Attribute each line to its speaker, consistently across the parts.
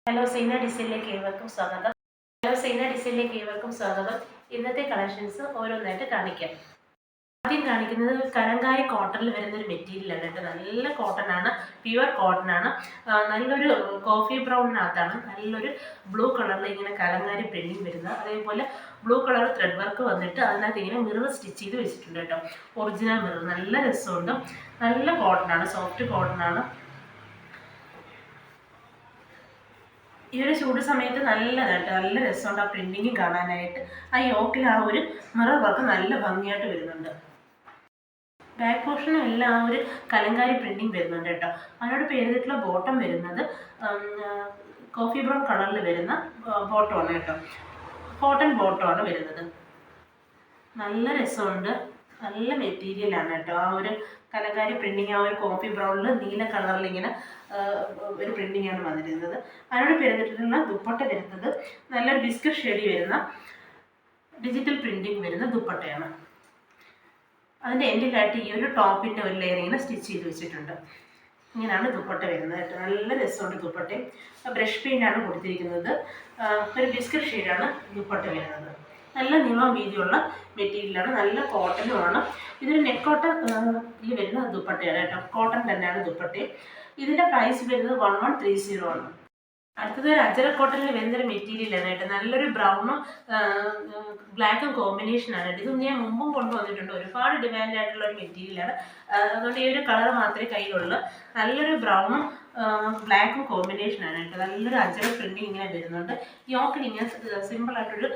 Speaker 1: Hello Seena ഡിസൈനിലേക്ക് ഏവർക്കും സ്വാഗതം. ഇന്നത്തെ കളക്ഷൻസ് ഓരോന്നായിട്ട് കാണിക്കാം. ആദ്യം കാണിക്കുന്നത് കലങ്കാരി കോട്ടണിൽ വരുന്ന ഒരു മെറ്റീരിയലാണ് കേട്ടോ. നല്ല കോട്ടൺ ആണ്, പ്യുവർ കോട്ടൺ ആണ്. നല്ലൊരു കോഫി ബ്രൗണിനകത്താണ് നല്ലൊരു ബ്ലൂ കളറിൽ ഇങ്ങനെ കലങ്കാരി പ്രിന്റിങ് വരുന്നത്. അതേപോലെ ബ്ലൂ കളർ ത്രെഡ് വർക്ക് വന്നിട്ട് അതിനകത്ത് ഇങ്ങനെ മിറർ സ്റ്റിച്ച് ചെയ്ത് വെച്ചിട്ടുണ്ട് കേട്ടോ. ഒറിജിനൽ മിറർ, നല്ല രസമുണ്ട്. നല്ല കോട്ടൺ ആണ്, സോഫ്റ്റ് കോട്ടൺ ആണ്. ഈ ഒരു ചൂട് സമയത്ത് നല്ലതായിട്ട് നല്ല രസമുണ്ട് ആ പ്രിന്റിങ് കാണാനായിട്ട്. ആ യോക്കിൽ ആ ഒരു മിറർ വർക്ക് നല്ല ഭംഗിയായിട്ട് വരുന്നുണ്ട്. ബാക്ക് പോർഷനും എല്ലാം ആ ഒരു കലങ്കാരി പ്രിന്റിങ് വരുന്നുണ്ട് കേട്ടോ. അതിനോട് പേരിട്ടുള്ള ബോട്ടം വരുന്നത് കോഫി ബ്രൗൺ കളറിൽ വരുന്ന ബോട്ടമാണ് കേട്ടോ. കോട്ടൺ ബോട്ടമാണ് വരുന്നത്. നല്ല രസമുണ്ട്, നല്ല മെറ്റീരിയലാണ് കേട്ടോ. ആ ഒരു കലങ്കാരി പ്രിന്റിങ്, ആ ഒരു കോഫി ബ്രൗണിൽ നീല കളറിൽ ഇങ്ങനെ ഒരു പ്രിന്റിംഗ് ആണ് വന്നിരുന്നത്. അതിനോട് പേരിട്ടുള്ള ദുപ്പട്ട വരുന്നത് നല്ലൊരു ബിസ്ക്കറ്റ് ഷെയ്ഡിൽ വരുന്ന ഡിജിറ്റൽ പ്രിന്റിങ് വരുന്ന ദുപ്പട്ടയാണ്. അതിൻ്റെ എൻഡിലായിട്ട് ഈ ഒരു ടോപ്പിൻ്റെ ഒരു ലെയർ ഇങ്ങനെ സ്റ്റിച്ച് ചെയ്ത് വെച്ചിട്ടുണ്ട്. ഇങ്ങനെയാണ് ദുപ്പട്ട വരുന്നത് കേട്ടോ. നല്ല രസമുണ്ട് ദുപ്പട്ടയും. ബ്രഷ് പെയിൻ്റാണ് കൊടുത്തിരിക്കുന്നത്. ഒരു ബിസ്ക്കറ്റ് ഷെയ്ഡാണ് ദുപ്പട്ട വരുന്നത്. നല്ല നീളം വീതിയുള്ള മെറ്റീരിയലാണ്, നല്ല കോട്ടനുമാണ്. ഇതൊരു നെക്കോട്ടയിൽ വരുന്ന ദുപ്പട്ടയാണ് കേട്ടോ. കോട്ടൺ തന്നെയാണ് ദുപ്പട്ടയും. ഇതിൻ്റെ പ്രൈസ് വരുന്നത് 1130 ആണ്. അടുത്തത് ഒരു അജര കോട്ടണിൽ വരുന്നൊരു മെറ്റീരിയലാണ് കേട്ടോ. നല്ലൊരു ബ്രൗണും ബ്ലാക്കും കോമ്പിനേഷനാണ് കേട്ടോ. ഇത് ഞാൻ മുമ്പും കൊണ്ടുവന്നിട്ടുണ്ട്. ഒരുപാട് ഡിമാൻഡ് ആയിട്ടുള്ള ഒരു മെറ്റീരിയലാണ്. അതുകൊണ്ട് ഈ ഒരു കളർ മാത്രമേ കയ്യിലുള്ളൂ. നല്ലൊരു ബ്രൗണും ബ്ലാക്കും കോമ്പിനേഷനാണ് കേട്ടോ. നല്ലൊരു അജര പ്രിന്റിങ് ഇങ്ങനെ വരുന്നുണ്ട്. യോക്കിൽ ഇങ്ങനെ സിമ്പിളായിട്ടൊരു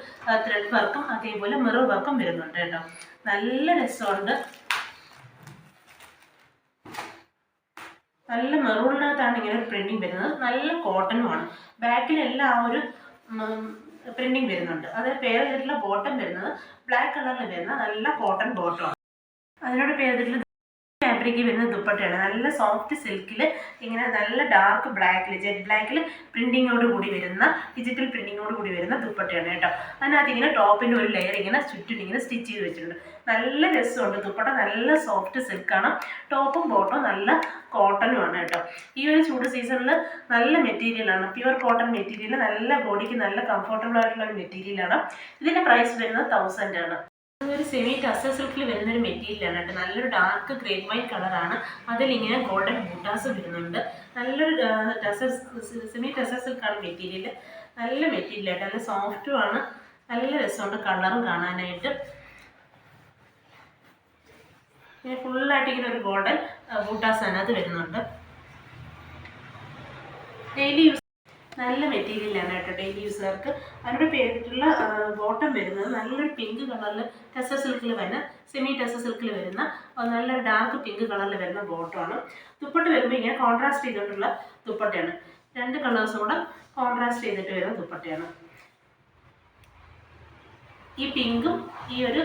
Speaker 1: ത്രെഡ് വർക്കും അതേപോലെ മിറർ വർക്കും വരുന്നുണ്ട് കേട്ടോ. നല്ല രസമുണ്ട്. നല്ല മെറൂണിനകത്താണ് ഇങ്ങനെ ഒരു പ്രിന്റിങ് വരുന്നത്. നല്ല കോട്ടനുമാണ്. ബാക്കിലെല്ലാം ആ ഒരു പ്രിന്റിങ് വരുന്നുണ്ട്. അത് പേരിട്ടുള്ള ബോട്ടം വരുന്നത് ബ്ലാക്ക് കളറിൽ വരുന്ന നല്ല കോട്ടൺ ബോട്ടമാണ്. അതിനോട് പേരിട്ടുള്ള ഫാബ്രിക്കിൽ വരുന്ന ദുപ്പട്ടയാണ്. നല്ല സോഫ്റ്റ് സിൽക്കിൽ ഇങ്ങനെ നല്ല ഡാർക്ക് ബ്ലാക്കിൽ, ജെറ്റ് ബ്ലാക്കിൽ പ്രിന്റിങ്ങോട് കൂടി വരുന്ന, ഡിജിറ്റൽ പ്രിന്റിങ്ങോട് കൂടി വരുന്ന ദുപ്പട്ടയാണ് കേട്ടോ. അതിനകത്ത് ഇങ്ങനെ ടോപ്പിൻ്റെ ഒരു ലെയർ ഇങ്ങനെ ചുറ്റും ഇങ്ങനെ സ്റ്റിച്ച് ചെയ്ത് വെച്ചിട്ടുണ്ട്. നല്ല രസമുണ്ട് ദുപ്പട്ട. നല്ല സോഫ്റ്റ് സിൽക്കാണ്. ടോപ്പും ബോട്ടും നല്ല കോട്ടനുമാണ് കേട്ടോ. ഈ ഒരു ചൂട് സീസണിൽ നല്ല മെറ്റീരിയലാണ്, പ്യുവർ കോട്ടൺ മെറ്റീരിയൽ. നല്ല ബോഡിക്ക് നല്ല കംഫർട്ടബിൾ ആയിട്ടുള്ള ഒരു മെറ്റീരിയലാണ്. ഇതിൻ്റെ പ്രൈസ് വരുന്നത് 1000 ആണ്. ഒരു സെമി ടസർ സിൽക്കിൽ വരുന്നൊരു മെറ്റീരിയലാണ് കേട്ടോ. നല്ലൊരു ഡാർക്ക് ഗ്രേപ്പ് വൈറ്റ് കളറാണ്. അതിലിങ്ങനെ ഗോൾഡൻ ബൂട്ടാസ് വരുന്നുണ്ട്. നല്ലൊരു സെമി ടസർ സിൽക്കാണ് മെറ്റീരിയൽ. നല്ല മെറ്റീരിയലായിട്ട് നല്ല സോഫ്റ്റുമാണ്. നല്ല രസമുണ്ട് കളറും കാണാനായിട്ട്. ഇങ്ങനെ ഫുള്ളായിട്ട് ഇങ്ങനെ ഒരു ഗോൾഡൻ ബൂട്ടാസ് അതിനകത്ത് വരുന്നുണ്ട്. ഡെയിലി യൂസ് നല്ല മെറ്റീരിയലാണ് കേട്ടോ. ഡെയിലി യൂസുകാർക്ക്. അതിനോട് പേരിട്ടുള്ള ബോട്ടം വരുന്നത് നല്ലൊരു പിങ്ക് കളറിൽ ടസർ സിൽക്കിൽ വരുന്ന, സെമി ടസർ സിൽക്കിൽ വരുന്ന നല്ലൊരു ഡാർക്ക് പിങ്ക് കളറിൽ വരുന്ന ബോട്ടമാണ്. ദുപ്പട്ട വരുമ്പോൾ ഇങ്ങനെ കോൺട്രാസ്റ്റ് ചെയ്തിട്ടുള്ള ദുപ്പട്ടയാണ്. 2 കളേഴ്സും കൂടെ കോൺട്രാസ്റ്റ് ചെയ്തിട്ട് വരുന്ന ദുപ്പട്ടയാണ്. ഈ പിങ്കും ഈ ഒരു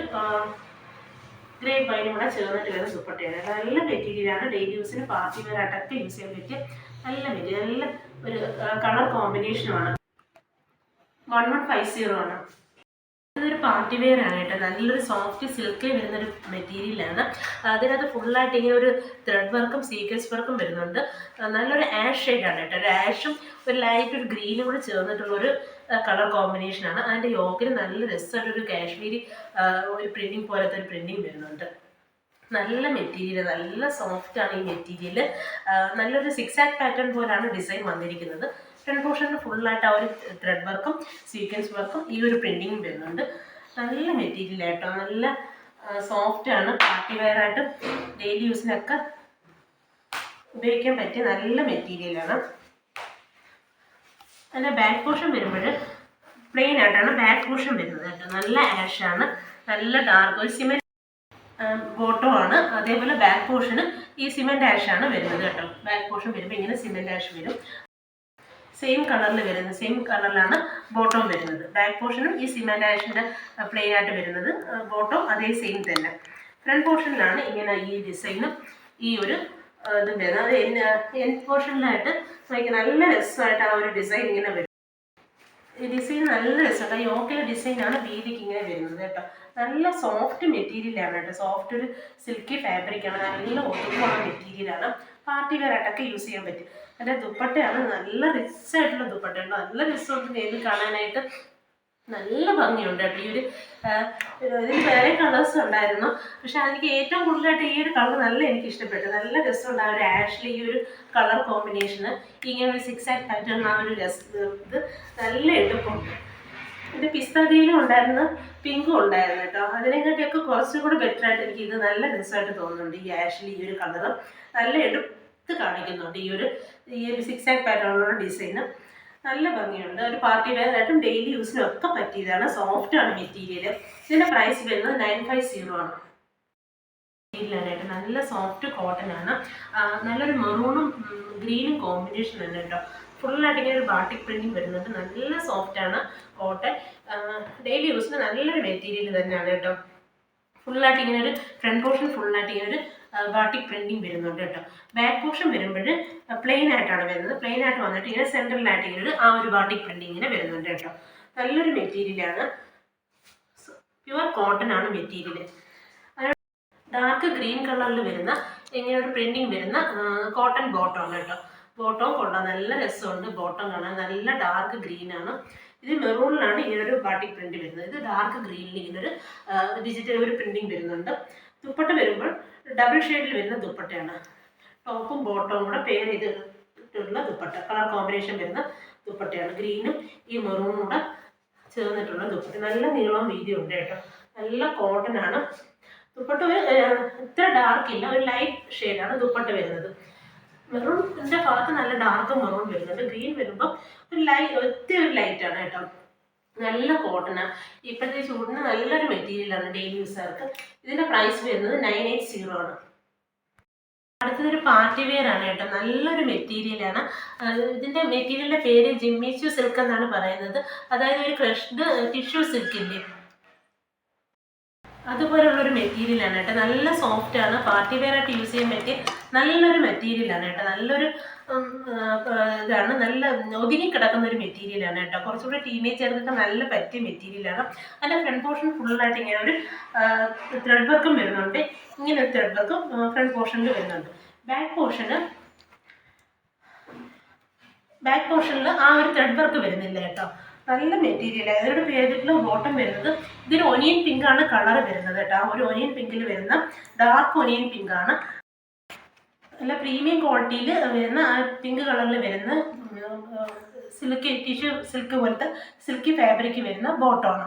Speaker 1: ഗ്രേപ്പ് വൈനും കൂടെ ചേർന്നിട്ട് വരുന്ന ദുപ്പട്ടയാണ്. നല്ല മെറ്റീരിയലാണ്. ഡെയിലി യൂസിന് പാർട്ടി വെയർ ആയിട്ടൊക്കെ യൂസ് ചെയ്യാൻ പറ്റിയ നല്ല മെറ്റീരിയൽ, നല്ല ഒരു കളർ കോമ്പിനേഷനുമാണ്. 1150 ആണ്. ഇതൊരു പാർട്ടി വെയർ ആണ് കേട്ടോ. നല്ലൊരു സോഫ്റ്റ് സിൽക്കിൽ വരുന്നൊരു മെറ്റീരിയലാണ്. അതിനകത്ത് ഫുള്ളായിട്ട് ഇങ്ങനെ ഒരു ത്രെഡ് വർക്കും സീക്വൻസ് വർക്കും വരുന്നുണ്ട്. നല്ലൊരു ആഷ് ഷെയ്ഡാണ് കേട്ടോ. ഒരു ആഷും ഒരു ലൈറ്റ് ഒരു ഗ്രീനും കൂടി ചേർന്നിട്ടുള്ളൊരു കളർ കോമ്പിനേഷനാണ്. അതിൻ്റെ യോക്കിൽ നല്ല രസമായിട്ടൊരു കാശ്മീരി ഒരു പ്രിന്റിങ് പോലത്തെ ഒരു പ്രിന്റിങ് വരുന്നുണ്ട്. നല്ല മെറ്റീരിയൽ, നല്ല സോഫ്റ്റാണ് ഈ മെറ്റീരിയൽ. നല്ലൊരു 6 ആക്ട് പാറ്റേൺ പോലാണ് ഡിസൈൻ വന്നിരിക്കുന്നത്. ഫ്രണ്ട് പോർഷനിൽ ഫുള്ളായിട്ട് ആ ഒരു ത്രെഡ് വർക്കും സീക്വൻസ് വർക്കും ഈ ഒരു പ്രിന്റിങ്ങും വരുന്നുണ്ട്. നല്ല മെറ്റീരിയലായിട്ടോ. നല്ല സോഫ്റ്റാണ്. പാർട്ടി വെയറായിട്ട് ഡെയിലി യൂസിനൊക്കെ ഉപയോഗിക്കാൻ പറ്റിയ നല്ല മെറ്റീരിയലാണ്. അതിൻ്റെ ബാക്ക് പോർഷൻ വരുമ്പോൾ പ്ലെയിൻ ആയിട്ടാണ് ബാക്ക് പോർഷൻ വരുന്നത് കേട്ടോ. നല്ല ആഷാണ്, നല്ല ഡാർക്ക് ഒരു സിമെൻറ്റ് ബോട്ടമാണ്. അതേപോലെ ബാക്ക് പോർഷന് ഈ സിമെൻറ്റ് ആഷാണ് വരുന്നത് കേട്ടോ. ബാക്ക് പോർഷൻ വരുമ്പോൾ ഇങ്ങനെ സിമെൻറ്റ് ആഷ് വരും. സെയിം കളറിലാണ് ബോട്ടം വരുന്നത്. ബാക്ക് പോർഷനും ഈ സിമെൻറ്റ് ആഷിൻ്റെ പ്ലെയിൻ ആയിട്ട് വരുന്നത്. ബോട്ടം അതേ സെയിം തന്നെ. ഫ്രണ്ട് പോർഷനിലാണ് ഇങ്ങനെ ഈ ഡിസൈനും ഈ ഒരു ഇതും വരുന്നത്. അത് എൻഡ് പോർഷനിലായിട്ട് നല്ല രസമായിട്ട് ആ ഒരു ഡിസൈൻ ഇങ്ങനെ വരും. ഈ ഡിസൈൻ നല്ല രസമുണ്ട്. ആ യോക്കിലെ ഡിസൈനാണ് വീതിക്ക് ഇങ്ങനെ വരുന്നത് കേട്ടോ. നല്ല സോഫ്റ്റ് മെറ്റീരിയലാണ് കേട്ടോ. സോഫ്റ്റ് ഒരു സിൽക്കി ഫാബ്രിക്കാണ്. നല്ല ഒതുക്കമുള്ള മെറ്റീരിയലാണ്. പാർട്ടി വെയർ ആയിട്ടൊക്കെ യൂസ് ചെയ്യാൻ പറ്റും. അതിൻ്റെ ദുപ്പട്ടയാണ് നല്ല റിച്ച് ആയിട്ടുള്ള ദുപ്പട്ടയുണ്ട്. നല്ല രസമുണ്ട് നേരിൽ കാണാനായിട്ട്. നല്ല ഭംഗിയുണ്ട് കേട്ടോ. ഇതിന് വേറെ കളേഴ്സ് ഉണ്ടായിരുന്നു, പക്ഷെ എനിക്ക് ഏറ്റവും കൂടുതലായിട്ട് ഈ ഒരു കളർ എനിക്ക് ഇഷ്ടപ്പെട്ടു. നല്ല രസമുണ്ട് ആ ഒരു ആഷിൽ ഈ ഒരു കളർ കോമ്പിനേഷന്. ഇങ്ങനെ ഒരു 6 ആക്ട് പാറ്റേൺ ആ ഒരു ഇത് നല്ല എടുപ്പുണ്ട്. ഇത് പിസ്ത ഗ്രീനും ഉണ്ടായിരുന്നു, പിങ്കും ഉണ്ടായിരുന്നു കേട്ടോ. അതിനെക്കാട്ടിയൊക്കെ കുറച്ചും കൂടെ ബെറ്റർ ആയിട്ട് എനിക്ക് ഇത് നല്ല രസമായിട്ട് തോന്നുന്നുണ്ട്. ഈ ആഷിൽ ഈ ഒരു കളർ നല്ല എടുത്ത് കാണിക്കുന്നുണ്ട്. ഈ ഒരു 6 ആക്ട് പാറ്റേണിലുള്ള ഡിസൈന് നല്ല ഭംഗിയുണ്ട്. ഒരു പാർട്ടി വെയർ ആയിട്ടും ഡെയിലി യൂസിനും ഒക്കെ പറ്റിയതാണ്. സോഫ്റ്റ് ആണ് മെറ്റീരിയൽ. ഇതിൻ്റെ പ്രൈസ് വരുന്നത് 950 ആണ്. മെറ്റീരിയലായിട്ട് നല്ല സോഫ്റ്റ് കോട്ടൺ ആണ്. നല്ലൊരു മെറൂണും ഗ്രീനും കോമ്പിനേഷൻ ഉണ്ട് കേട്ടോ. ഫുള്ളായിട്ട് ഇങ്ങനെ ഒരു ബാട്ടിക് പ്രിന്റിങ് വരുന്നുണ്ട്. നല്ല സോഫ്റ്റ് ആണ് കോട്ടൺ. ഡെയിലി യൂസിന് നല്ലൊരു മെറ്റീരിയൽ തന്നെയാണ് കേട്ടോ. ഫുള്ളായിട്ട് ഇങ്ങനെ ഒരു ഫ്രണ്ട് പോർഷൻ ഫുള്ളായിട്ട് ഇങ്ങനെ ഒരു ബാട്ടിക് പ്രിന്റിങ് വരുന്നുണ്ട് കേട്ടോ. ബാക്ക് പോർഷൻ വരുമ്പോൾ പ്ലെയിൻ ആയിട്ടാണ് വരുന്നത്. പ്ലെയിൻ ആയിട്ട് വന്നിട്ട് ഇങ്ങനെ സെൻട്രലായിട്ട് ഇങ്ങനെ ആ ഒരു ബാട്ടിക് പ്രിന്റിങ് ഇങ്ങനെ വരുന്നുണ്ട് കേട്ടോ. നല്ലൊരു മെറ്റീരിയലാണ്. പ്യുവർ കോട്ടൺ ആണ് മെറ്റീരിയൽ. ഡാർക്ക് ഗ്രീൻ കളറിൽ വരുന്ന ഇങ്ങനെ ഒരു പ്രിന്റിങ് വരുന്ന കോട്ടൺ ബോട്ടം കേട്ടോ. ബോട്ടം കൊള്ളാം, നല്ല രസമുണ്ട്. ബോട്ടം കാണാൻ നല്ല ഡാർക്ക് ഗ്രീൻ ആണ്. ഇത് മെറൂണിലാണ് ഇങ്ങനൊരു ബാട്ടിക് പ്രിന്റ് വരുന്നത്. ഇത് ഡാർക്ക് ഗ്രീനിൽ ഇങ്ങനൊരു ഡിജിറ്റൽ ഒരു പ്രിന്റിങ് വരുന്നുണ്ട്. ദുപ്പട്ട വരുമ്പോൾ ഡബിൾ ഷെയ്ഡിൽ വരുന്ന ദുപ്പട്ടയാണ്. ടോപ്പും ബോട്ടവും കൂടെ പെയർ ചെയ്തിട്ടുള്ള ദുപ്പട്ട, കളർ കോമ്പിനേഷൻ വരുന്ന ദുപ്പട്ടയാണ്. ഗ്രീനും ഈ മെറൂണും കൂടെ ചേർന്നിട്ടുള്ള ദുപ്പട്ട. നല്ല നീളവും വീതിയും ഉണ്ട് കേട്ടോ. നല്ല കോട്ടൺ ആണ്. ദുപ്പട്ട ഇത്ര ഡാർക്ക് ഇല്ല, ഒരു ലൈറ്റ് ഷെയ്ഡാണ് ദുപ്പട്ട വരുന്നത്. മെറൂണിൻ്റെ ഭാഗത്ത് നല്ല ഡാർക്ക് മെറൂൺ വരുന്നുണ്ട്. ഗ്രീൻ വരുമ്പോൾ ഒത്തിരി ഒരു ലൈറ്റാണ് കേട്ടോ. നല്ല കോട്ടണാണ്. ഇപ്പോഴത്തെ ചൂടിന് നല്ലൊരു മെറ്റീരിയലാണ് ഡെയിലി യൂസുകാർക്ക്. ഇതിൻ്റെ പ്രൈസ് വരുന്നത് 980 ആണ്. അടുത്തതൊരു പാർട്ടി വെയർ ആണ് കേട്ടോ. നല്ലൊരു മെറ്റീരിയലാണ്. ഇതിൻ്റെ മെറ്റീരിയലിൻ്റെ പേര് ജിമ്മിച്ചു സിൽക്ക് എന്നാണ് പറയുന്നത്. അതായത് ഒരു ക്രഷ്ഡ് ടിഷ്യൂ സിൽക്കില്ലേ, അതുപോലുള്ളൊരു മെറ്റീരിയലാണ് കേട്ടോ. നല്ല സോഫ്റ്റ് ആണ്. പാർട്ടി വെയർ ആയിട്ട് യൂസ് ചെയ്യാൻ പറ്റിയ നല്ലൊരു മെറ്റീരിയലാണ് കേട്ടോ. നല്ലൊരു ഇതാണ്. നല്ല ഒതുങ്ങി കിടക്കുന്ന ഒരു മെറ്റീരിയലാണ് കേട്ടോ. കുറച്ചുകൂടി ടീനേജർക്കൊക്കെ നല്ല പറ്റിയ മെറ്റീരിയലാണ്. അതിൻ്റെ ഫ്രണ്ട് പോർഷൻ ഫുള്ളായിട്ട് ഇങ്ങനെ ഒരു ത്രെഡ് വർക്കും വരുന്നുണ്ട്. ഇങ്ങനെ ഒരു ത്രെഡ് വർക്കും ഫ്രണ്ട് പോർഷനിൽ വരുന്നുണ്ട്. ബാക്ക് പോർഷനിൽ ആ ഒരു ത്രെഡ് വർക്ക് വരുന്നില്ല കേട്ടോ. നല്ല മെറ്റീരിയൽ. അതിനോട് ചെയ്തിട്ടുള്ള ബോട്ടം വരുന്നത് ഇതിന് ഒനിയൻ പിങ്ക് ആണ് കളർ വരുന്നത് കേട്ടോ. ആ ഒരു ഒനിയൻ പിങ്കിൽ വരുന്ന ഡാർക്ക് ഒനിയൻ പിങ്ക് ആണ്. നല്ല പ്രീമിയം ക്വാളിറ്റിയിൽ വരുന്ന ആ പിങ്ക് കളറിൽ വരുന്ന സിൽക്കി ടിഷ്യൂ സിൽക്ക് പോലത്തെ സിൽക്കി ഫാബ്രിക് വരുന്ന ബോട്ടമാണ്.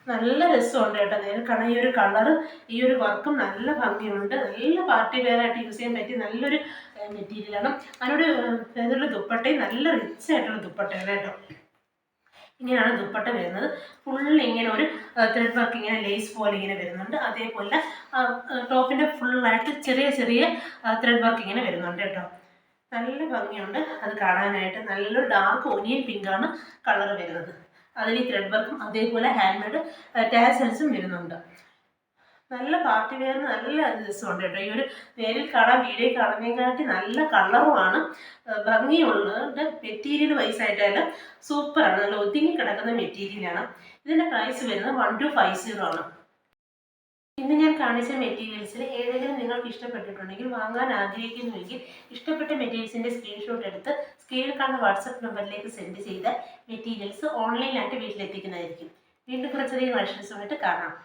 Speaker 1: നല്ല രസമുണ്ട് കേട്ടോ. നേരെ ഈ ഒരു കളറ് ഈ ഒരു വർക്കും നല്ല ഭംഗിയുണ്ട്. നല്ല പാർട്ടി വെയർ ആയിട്ട് യൂസ് ചെയ്യാൻ പറ്റിയ നല്ലൊരു മെറ്റീരിയലാണ്. അതിനോട് ഇതിലുള്ള ദുപ്പട്ടയും നല്ല റിച്ച് ആയിട്ടുള്ള ദുപ്പട്ടയാണ് കേട്ടോ. ഇങ്ങനെയാണ് ദുപ്പട്ട വരുന്നത്. ഫുള്ള് ഇങ്ങനെ ഒരു ത്രെഡ് വർക്ക് ഇങ്ങനെ ലേസ് പോലെ ഇങ്ങനെ വരുന്നുണ്ട്. അതേപോലെ ടോപ്പിൻ്റെ ഫുള്ളായിട്ട് ചെറിയ ചെറിയ ത്രെഡ് വർക്ക് ഇങ്ങനെ വരുന്നുണ്ട് കേട്ടോ. നല്ല ഭംഗിയുണ്ട് അത് കാണാനായിട്ട്. നല്ലൊരു ഡാർക്ക് ഒനിയൻ പിങ്കാണ് കളർ വരുന്നത്. അതിൽ ഈ ത്രെഡ് വർക്കും അതേപോലെ ഹാൻഡ് മെയ്ഡ് ടാസൽസും വരുന്നുണ്ട്. നല്ല പാർട്ടി വെയറിന് നല്ല രസമുണ്ട് കേട്ടോ. ഈ ഒരു നേരിൽ കാണാൻ വീഡിയോ കാണുന്നതിനെക്കാട്ടി നല്ല കളറുമാണ്. ഭംഗിയുള്ളത്. മെറ്റീരിയൽ വൈസായിട്ടായാലും സൂപ്പറാണ്. നല്ല ഒതുങ്ങി കിടക്കുന്ന മെറ്റീരിയലാണ്. ഇതിൻ്റെ പ്രൈസ് വരുന്നത് 1250 ആണ്. ഇന്ന് ഞാൻ കാണിച്ച മെറ്റീരിയൽസിൽ ഏതെങ്കിലും നിങ്ങൾക്ക് ഇഷ്ടപ്പെട്ടിട്ടുണ്ടെങ്കിൽ വാങ്ങാൻ ആഗ്രഹിക്കുന്നുവെങ്കിൽ ഇഷ്ടപ്പെട്ട മെറ്റീരിയൽസിൻ്റെ സ്ക്രീൻഷോട്ട് എടുത്ത് സ്ക്രീനിൽ കാണുന്ന വാട്സപ്പ് നമ്പറിലേക്ക് സെൻഡ് ചെയ്ത മെറ്റീരിയൽസ് ഓൺലൈനായിട്ട് വീട്ടിലെത്തിക്കുന്നതായിരിക്കും. വീണ്ടും കുറച്ചധികം കളക്ഷൻസുമായിട്ട് കാണാം.